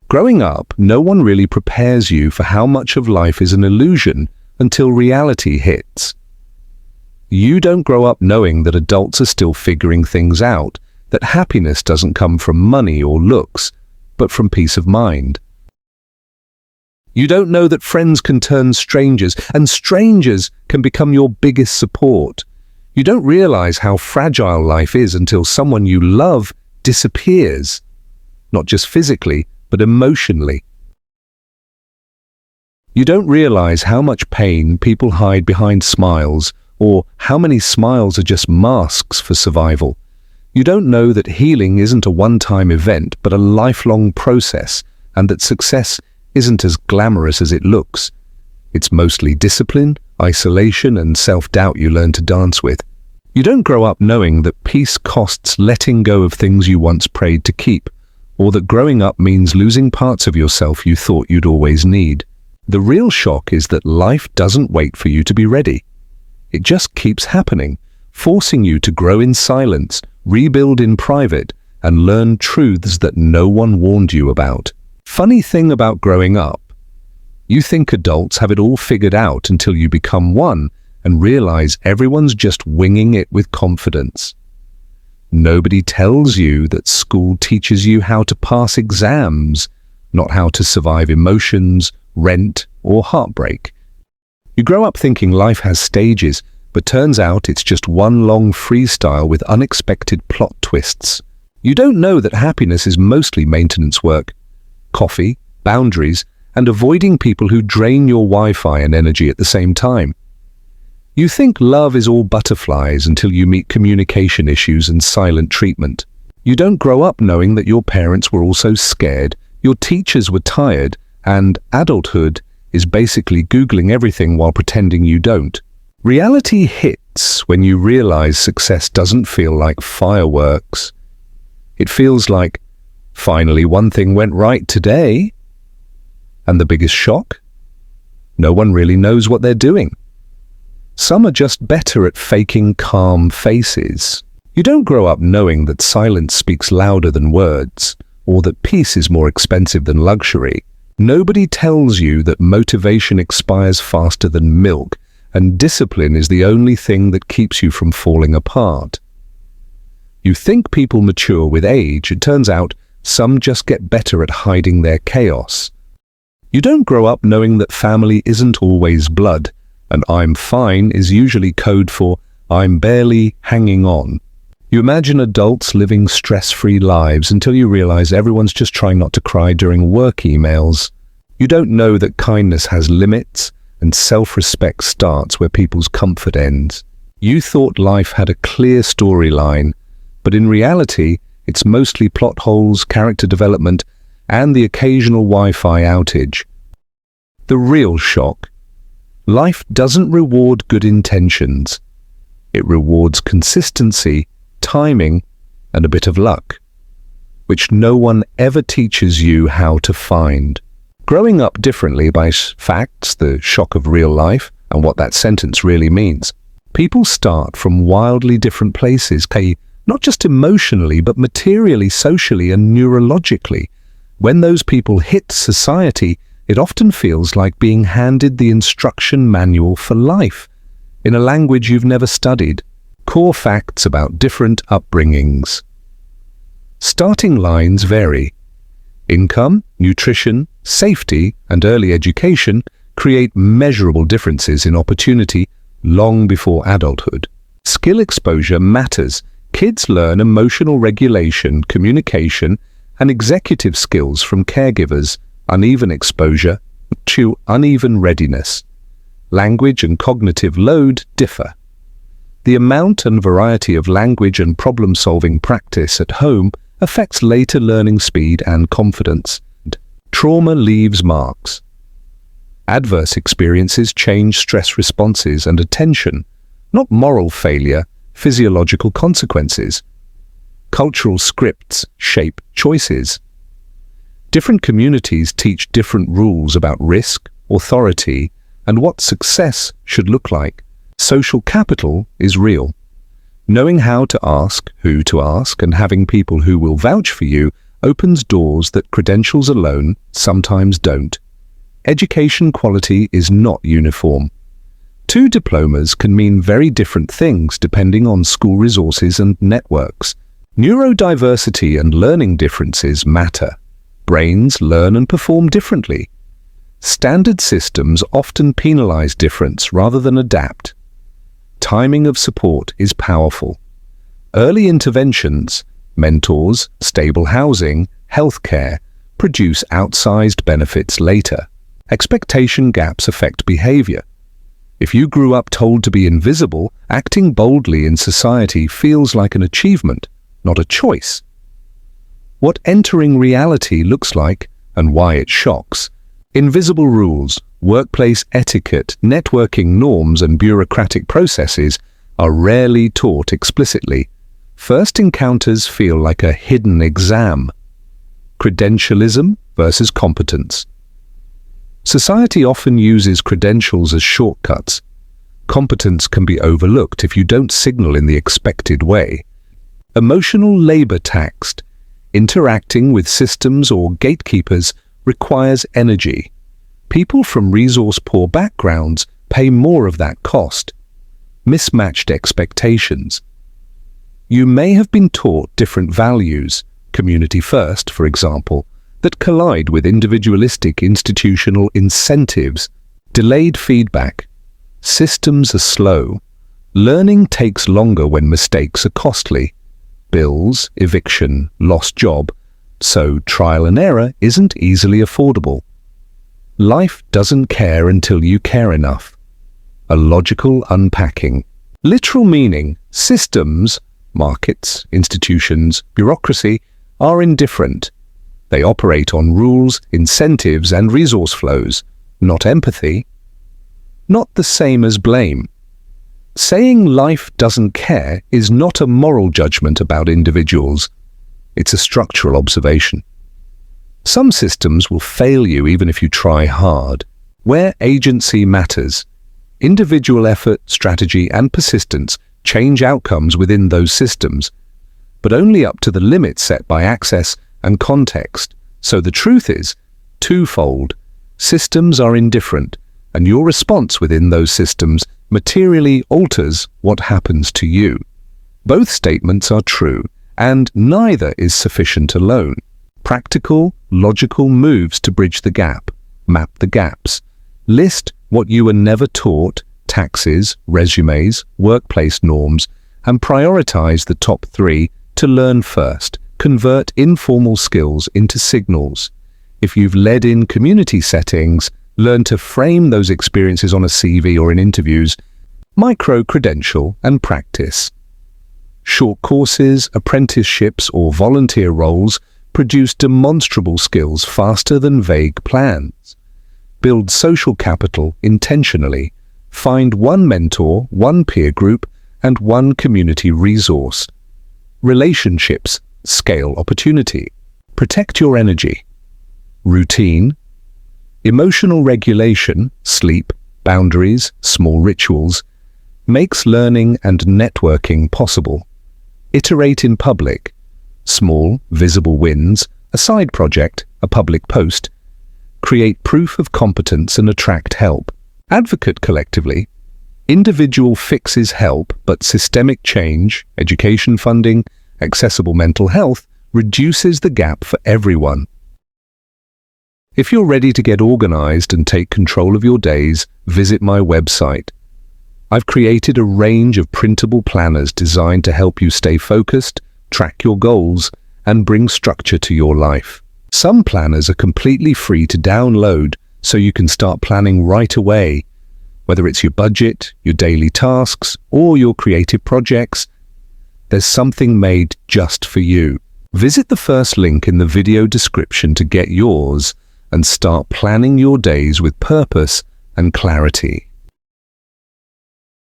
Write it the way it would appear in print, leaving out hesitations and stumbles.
Growing up, no one really prepares you for how much of life is an illusion until reality hits. You don't grow up knowing that adults are still figuring things out, that happiness doesn't come from money or looks, but from peace of mind. You don't know that friends can turn strangers, and strangers can become your biggest support. You don't realize how fragile life is until someone you love disappears, not just physically, but emotionally. You don't realize how much pain people hide behind smiles, or how many smiles are just masks for survival. You don't know that healing isn't a one-time event, but a lifelong process, and that success isn't as glamorous as it looks. It's mostly discipline, isolation, and self-doubt you learn to dance with. You don't grow up knowing that peace costs letting go of things you once prayed to keep, or that growing up means losing parts of yourself you thought you'd always need. The real shock is that life doesn't wait for you to be ready. It just keeps happening, forcing you to grow in silence, rebuild in private, and learn truths that no one warned you about. Funny thing about growing up, you think adults have it all figured out until you become one and realize everyone's just winging it with confidence. Nobody tells you that school teaches you how to pass exams, not how to survive emotions, rent, or heartbreak. You grow up thinking life has stages, but turns out it's just one long freestyle with unexpected plot twists. You don't know that happiness is mostly maintenance work, coffee, boundaries, and avoiding people who drain your Wi-Fi and energy at the same time. You think love is all butterflies until you meet communication issues and silent treatment. You don't grow up knowing that your parents were also scared, your teachers were tired, and adulthood is basically Googling everything while pretending you don't. Reality hits when you realize success doesn't feel like fireworks. It feels like, finally one thing went right today. And the biggest shock? No one really knows what they're doing. Some are just better at faking calm faces. You don't grow up knowing that silence speaks louder than words, or that peace is more expensive than luxury. Nobody tells you that motivation expires faster than milk, and discipline is the only thing that keeps you from falling apart. You think people mature with age. It turns out some just get better at hiding their chaos. You don't grow up knowing that family isn't always blood, and I'm fine is usually code for I'm barely hanging on. You imagine adults living stress-free lives until you realize everyone's just trying not to cry during work emails. You don't know that kindness has limits and self-respect starts where people's comfort ends. You thought life had a clear storyline, but in reality, it's mostly plot holes, character development, and the occasional Wi-Fi outage. The real shock: life doesn't reward good intentions. It rewards consistency, timing, and a bit of luck, which no one ever teaches you how to find. Growing up differently by facts, the shock of real life, and what that sentence really means. People start from wildly different places, not just emotionally, but materially, socially, and neurologically. When those people hit society, it often feels like being handed the instruction manual for life, in a language you've never studied. Core facts about different upbringings. Starting lines vary. Income, nutrition, safety, and early education create measurable differences in opportunity long before adulthood. Skill exposure matters. Kids learn emotional regulation, communication, and executive skills from caregivers. Uneven exposure to uneven readiness. Language and cognitive load differ. The amount and variety of language and problem-solving practice at home affects later learning speed and confidence. Trauma leaves marks. Adverse experiences change stress responses and attention, not moral failure, physiological consequences. Cultural scripts shape choices. Different communities teach different rules about risk, authority, and what success should look like. Social capital is real. Knowing how to ask, who to ask, and having people who will vouch for you opens doors that credentials alone sometimes don't. Education quality is not uniform. Two diplomas can mean very different things depending on school resources and networks. Neurodiversity and learning differences matter. Brains learn and perform differently. Standard systems often penalize difference rather than adapt. Timing of support is powerful. Early interventions, mentors, stable housing, healthcare, produce outsized benefits later. Expectation gaps affect behavior. If you grew up told to be invisible, acting boldly in society feels like an achievement, not a choice. What entering reality looks like and why it shocks. Invisible rules, workplace etiquette, networking norms, and bureaucratic processes are rarely taught explicitly. First encounters feel like a hidden exam. Credentialism versus competence. Society often uses credentials as shortcuts. Competence can be overlooked if you don't signal in the expected way. Emotional labor taxed. Interacting with systems or gatekeepers requires energy. People from resource-poor backgrounds pay more of that cost. Mismatched expectations. You may have been taught different values, community first, for example, that collide with individualistic institutional incentives. Delayed feedback. Systems are slow. Learning takes longer when mistakes are costly. Bills, eviction, lost job. So trial and error isn't easily affordable. Life doesn't care until you care enough. A logical unpacking. Literal meaning, systems, markets, institutions, bureaucracy are indifferent. They operate on rules, incentives, and resource flows, not empathy. Not the same as blame. Saying life doesn't care is not a moral judgment about individuals. It's a structural observation. Some systems will fail you even if you try hard. Where agency matters, individual effort, strategy, and persistence change outcomes within those systems, but only up to the limits set by access and context. So the truth is twofold. Systems are indifferent, and your response within those systems materially alters what happens to you. Both statements are true, and neither is sufficient alone. Practical, logical moves to bridge the gap. Map the gaps. List what you were never taught, taxes, resumes, workplace norms, and prioritize the top 3 to learn first. Convert informal skills into signals. If you've led in community settings, learn to frame those experiences on a CV or in interviews. Micro-credential and practice. Short courses, apprenticeships, or volunteer roles produce demonstrable skills faster than vague plans. Build social capital intentionally. Find one mentor, one peer group, and one community resource. Relationships scale opportunity. Protect your energy. Routine. Emotional regulation, sleep, boundaries, small rituals, makes learning and networking possible. Iterate in public. Small, visible wins, a side project, a public post. Create proof of competence and attract help. Advocate collectively. Individual fixes help, but systemic change, education funding, accessible mental health reduces the gap for everyone. If you're ready to get organized and take control of your days, visit my website. I've created a range of printable planners designed to help you stay focused, track your goals, and bring structure to your life. Some planners are completely free to download, so you can start planning right away. Whether it's your budget, your daily tasks, or your creative projects, there's something made just for you. Visit the first link in the video description to get yours and start planning your days with purpose and clarity.